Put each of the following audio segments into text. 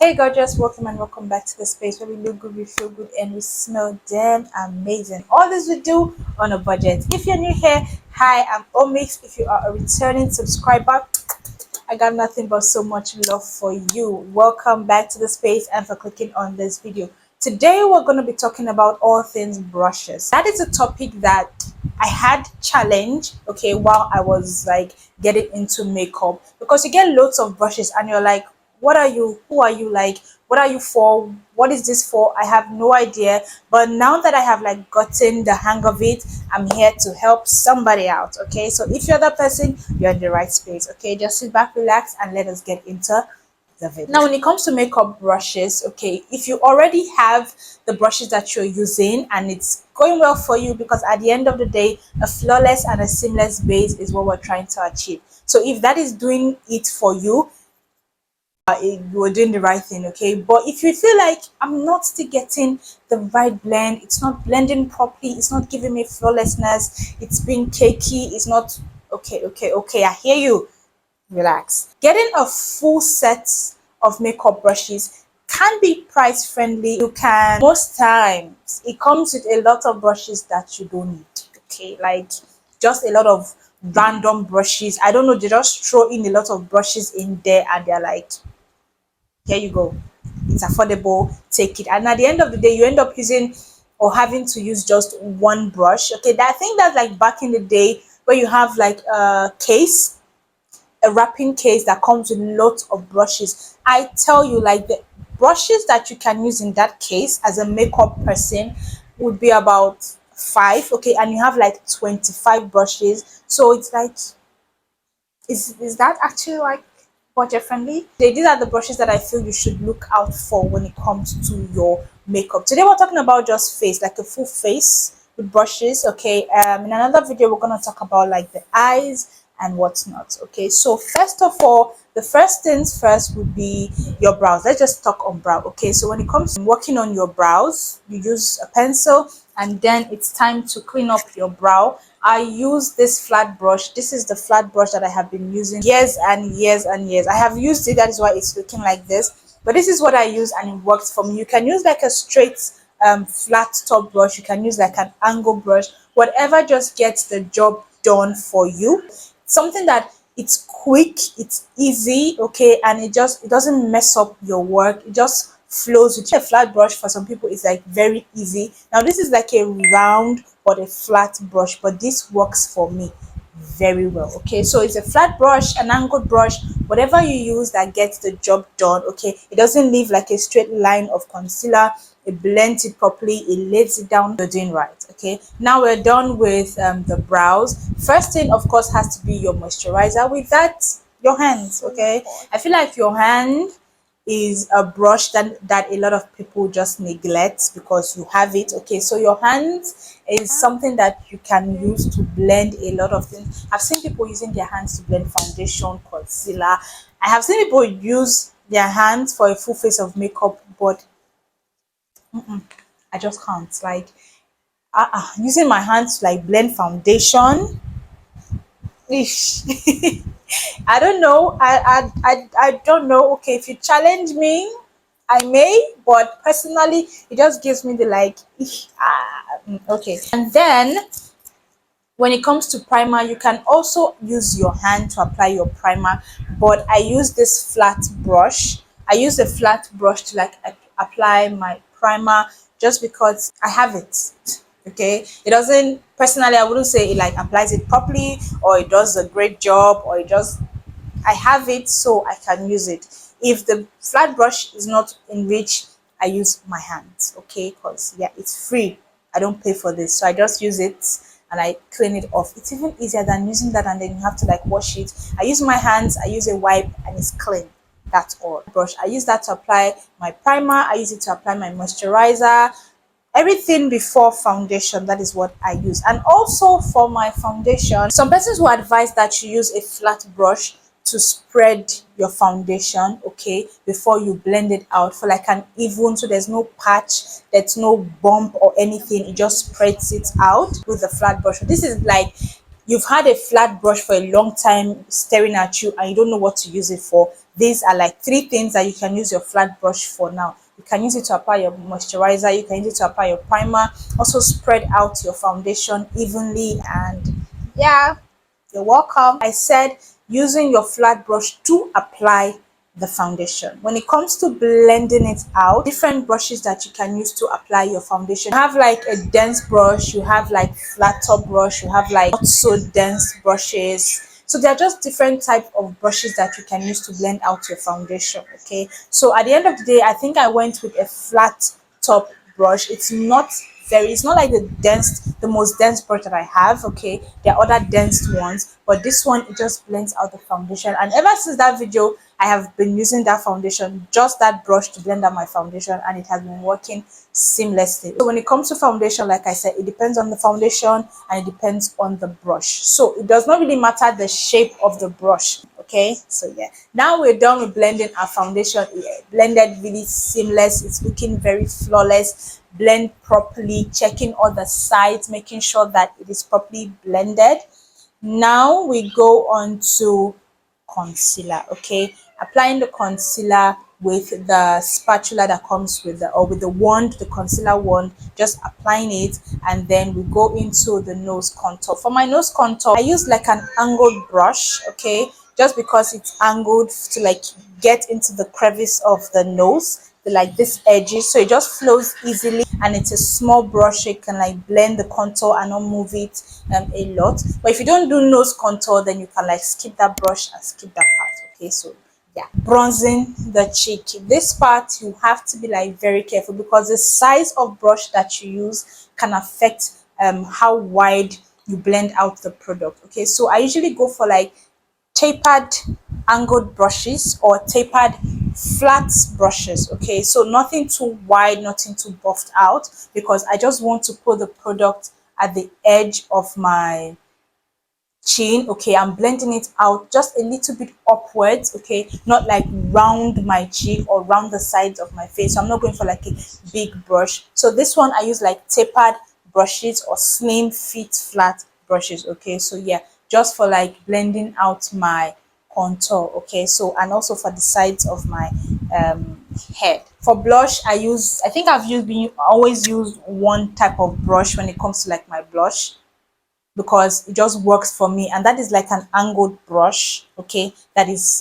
Hey gorgeous, welcome and welcome back to the space where we look good, we feel good, and we smell damn amazing. All this we do on a budget. If you're new here, hi, I'm Omix. If you are a returning subscriber, I got nothing but so much love for you. Welcome back to the space and for clicking on this video. Today we're going to be talking about all things brushes. That is a topic that I had challenge, okay, while I was like getting into makeup, because you get loads of brushes and you're like, what are you, who are you, like what are you for, what is this for? I have no idea. But now that I have like gotten the hang of it, I'm here to help somebody out. Okay, so if you're that person, you're in the right space. Okay, just sit back, relax, and let us get into the video. Now when it comes to makeup brushes, okay, if you already have the brushes that you're using and it's going well for you, because at the end of the day, a flawless and a seamless base is what we're trying to achieve. So if that is doing it for you, you're doing the right thing. Okay, but if you feel like I'm not still getting the right blend, it's not blending properly, it's not giving me flawlessness, it's being cakey, it's not okay, I hear you. Relax. Getting a full set of makeup brushes can be price friendly. You can, most times it comes with a lot of brushes that you don't need. Okay, like just a lot of random brushes. I don't know, they just throw in a lot of brushes in there and they're like, here you go, it's affordable, take it. And at the end of the day, you end up using or having to use just one brush. Okay, I think that's like back in the day where you have like a case, a wrapping case that comes with lots of brushes. I tell you, like the brushes that you can use in that case as a makeup person would be about five. Okay, and you have like 25 brushes, so it's like, is that actually like budget friendly? These are the brushes that I feel you should look out for when it comes to your makeup. Today we're talking about just face, like a full face with brushes. Okay, in another video we're gonna talk about like the eyes and whatnot. Okay, so first of all, the first things first would be your brows. Let's just talk on brow. Okay, so when it comes to working on your brows, you use a pencil and then it's time to clean up your brow. I use this flat brush. This is the flat brush that I have been using years and years and years. I have used it, that is why it's looking like this. But this is what I use and it works for me. You can use like a straight flat top brush. You can use like an angle brush. Whatever just gets the job done for you. Something that it's quick, it's easy, okay, and it doesn't mess up your work. It just flows with a flat brush. For some people it's like very easy. Now this is like a round but a flat brush, but this works for me very well. Okay, so it's a flat brush, an angled brush, whatever you use that gets the job done. Okay, it doesn't leave like a straight line of concealer, it blends it properly, it lays it down. You're doing right. Okay, now we're done with the brows. First thing of course has to be your moisturizer. With that, your hands. Okay, I feel like your hand is a brush that a lot of people just neglect because you have it. Okay, so your hands is something that you can use to blend a lot of things. I've seen people using their hands to blend foundation, concealer. I have seen people use their hands for a full face of makeup, but I just can't, like using my hands to like blend foundation. Ish. I don't know. I don't know. Okay, if you challenge me, I may, but personally, it just gives me the like, ish, okay. And then when it comes to primer, you can also use your hand to apply your primer, but I use this flat brush. I use a flat brush to like apply my primer just because I have it. Okay, it doesn't, personally I wouldn't say it like applies it properly or it does a great job, or it just, I have it so I can use it. If the flat brush is not in reach, I use my hands. Okay, because yeah, it's free, I don't pay for this, so I just use it and I clean it off. It's even easier than using that and then you have to like wash it. I use my hands, I use a wipe and it's clean. That's all. Brush, I use that to apply my primer, I use it to apply my moisturizer, everything before foundation. That is what I use. And also for my foundation, some persons will advise that you use a flat brush to spread your foundation, okay, before you blend it out for like an even, so there's no patch, there's no bump or anything, it just spreads it out with a flat brush. This is like you've had a flat brush for a long time staring at you and you don't know what to use it for, these are like three things that you can use your flat brush for now. You can use it to apply your moisturizer, you can use it to apply your primer, also spread out your foundation evenly, and yeah, you're welcome. I said using your flat brush to apply the foundation. When it comes to blending it out, different brushes that you can use to apply your foundation. You have like a dense brush, you have like flat top brush, you have like not so dense brushes. So there are just different type of brushes that you can use to blend out your foundation. Okay, so at the end of the day, I think I went with a flat top brush. It's not like the most dense brush that I have. Okay, there are other dense ones, but this one, it just blends out the foundation. And ever since that video, I have been using that foundation, just that brush, to blend out my foundation, and it has been working seamlessly. So when it comes to foundation, like I said, it depends on the foundation and it depends on the brush. So it does not really matter the shape of the brush. Okay, so yeah, now we're done with blending our foundation. Blended really seamless, it's looking very flawless. Blend properly, checking all the sides, making sure that it is properly blended. Now we go on to concealer. Okay, applying the concealer with the spatula that comes with the, or with the wand, the concealer wand, just applying it, and then we go into the nose contour. For my nose contour, I use like an angled brush. Okay, just because it's angled to like get into the crevice of the nose, like this edges, so it just flows easily, and it's a small brush, so you can like blend the contour and not move it a lot. But if you don't do nose contour, then you can like skip that brush and skip that part. Okay, so yeah, bronzing the cheek, this part you have to be like very careful, because the size of brush that you use can affect how wide you blend out the product. Okay, so I usually go for like tapered angled brushes or tapered flat brushes. Okay, so nothing too wide, nothing too buffed out, because I just want to put the product at the edge of my chin. Okay, I'm blending it out just a little bit upwards. Okay, not like round my cheek or round the sides of my face. So I'm not going for like a big brush. So this one I use like tapered brushes or slim fit flat brushes. Okay, so yeah, just for like blending out my contour. Okay, so, and also for the sides of my head. For blush, I think I've always used one type of brush when it comes to like my blush, because it just works for me, and that is like an angled brush. Okay, that is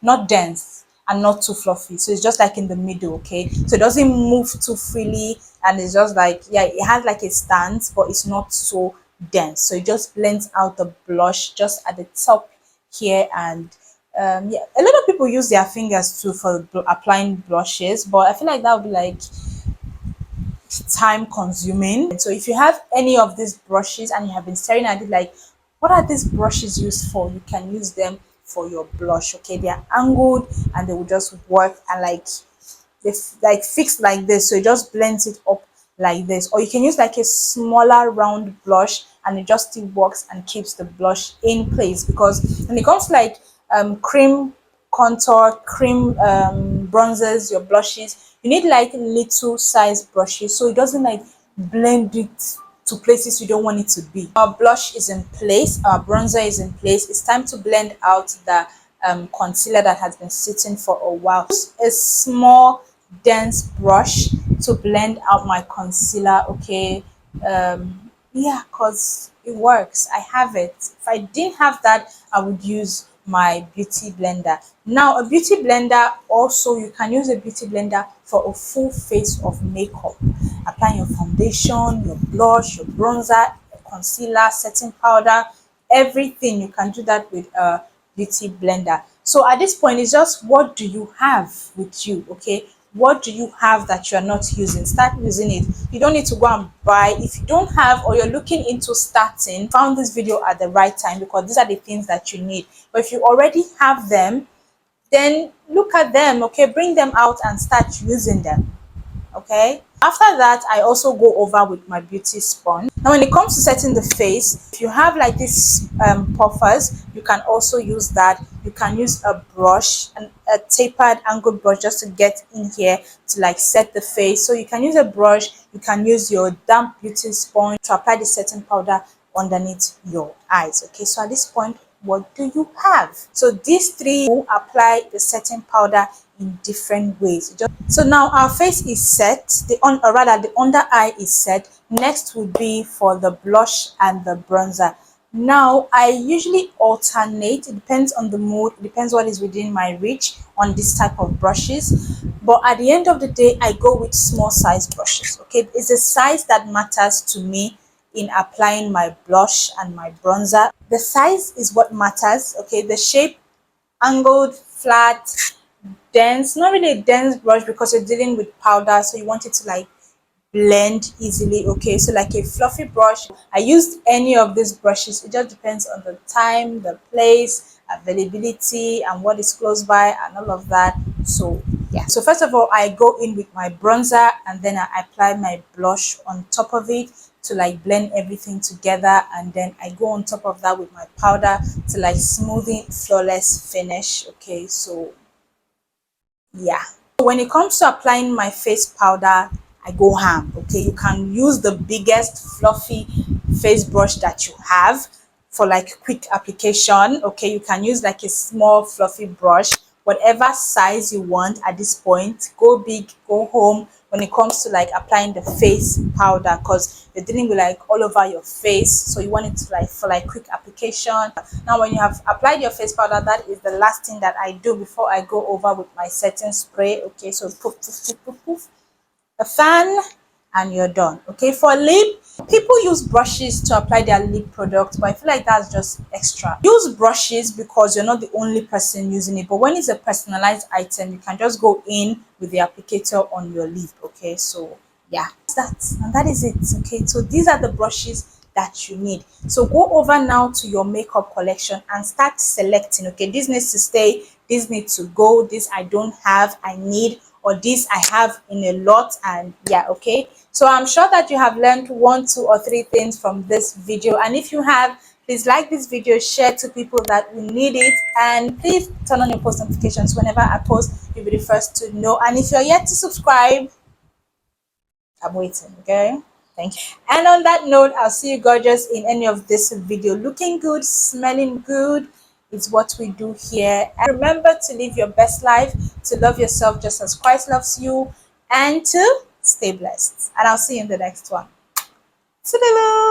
not dense and not too fluffy, so it's just like in the middle. Okay, so it doesn't move too freely, and it's just like, yeah, it has like a stance, but it's not so dense, so it just blends out the blush just at the top here. And yeah, a lot of people use their fingers too for applying blushes, but I feel like that would be like time consuming. So if you have any of these brushes and you have been staring at it like, what are these brushes used for, you can use them for your blush. Okay, they are angled and they will just work, and like they like fixed like this, so it just blends it up like this. Or you can use like a smaller round blush, and it just still works and keeps the blush in place. Because when it comes to like cream contour, cream bronzers, your blushes, you need like little size brushes, so it doesn't like blend it to places you don't want it to be. Our blush is in place, our bronzer is in place. It's time to blend out the concealer that has been sitting for a while. Use a small dense brush to blend out my concealer. Okay, yeah, because it works. I have it. If I didn't have that, I would use my beauty blender. Now, a beauty blender, also you can use a beauty blender for a full face of makeup, applying your foundation, your blush, your bronzer, concealer, setting powder, everything. You can do that with a beauty blender. So at this point, it's just, what do you have with you? Okay, what do you have that you're not using? Start using it. You don't need to go and buy. If you don't have, or you're looking into starting, found this video at the right time, because these are the things that you need. But if you already have them, then look at them. Okay, bring them out and start using them. Okay, after that, I also go over with my beauty sponge. Now when it comes to setting the face, if you have like this puffers, you can also use that. You can use a brush, and a tapered angled brush, just to get in here to like set the face. So you can use a brush, you can use your damp beauty sponge to apply the setting powder underneath your eyes. Okay, so at this point, what do you have? So these three will apply the setting powder in different ways. So now our face is set, or rather the under eye is set. Next would be for the blush and the bronzer. Now I usually alternate, it depends on the mood, it depends what is within my reach on this type of brushes, but at the end of the day I go with small size brushes. Okay, it's a size that matters to me in applying my blush and my bronzer. The size is what matters. Okay, the shape, angled, flat, dense, not really a dense brush because you're dealing with powder, so you want it to like blend easily. Okay, so like a fluffy brush, I used any of these brushes. It just depends on the time, the place, availability, and what is close by and all of that. So yeah, so first of all I go in with my bronzer and then I apply my blush on top of it to like blend everything together, and then I go on top of that with my powder to like smoothing flawless finish. Okay, so yeah, when it comes to applying my face powder, I go ham. Okay, you can use the biggest fluffy face brush that you have for like quick application. Okay, you can use like a small fluffy brush, whatever size you want at this point. Go big, go home when it comes to like applying the face powder, because you're dealing with like all over your face, so you want it to like for like quick application. Now when you have applied your face powder, that is the last thing that I do before I go over with my setting spray. Okay, so poof poof poof poof poof, a fan, and you're done. Okay, for lip, people use brushes to apply their lip product, but I feel like that's just extra. Use brushes because you're not the only person using it, but when it's a personalized item, you can just go in with the applicator on your lip. Okay, so yeah, that's that, and that is it. Okay, so these are the brushes that you need. So go over now to your makeup collection and start selecting. Okay, this needs to stay, this needs to go, this I don't have, I need, or this I have in a lot. And yeah, okay, so I'm sure that you have learned 1, 2, or 3 things from this video, and if you have, please like this video, share to people that will need it, and please turn on your post notifications. Whenever I post, you'll be the first to know. And if you're yet to subscribe, I'm waiting. Okay, thank you. And on that note, I'll see you gorgeous in any of this video. Looking good, smelling good is what we do here. And remember to live your best life, to love yourself just as Christ loves you, and to stay blessed. And I'll see you in the next one. Toodaloo.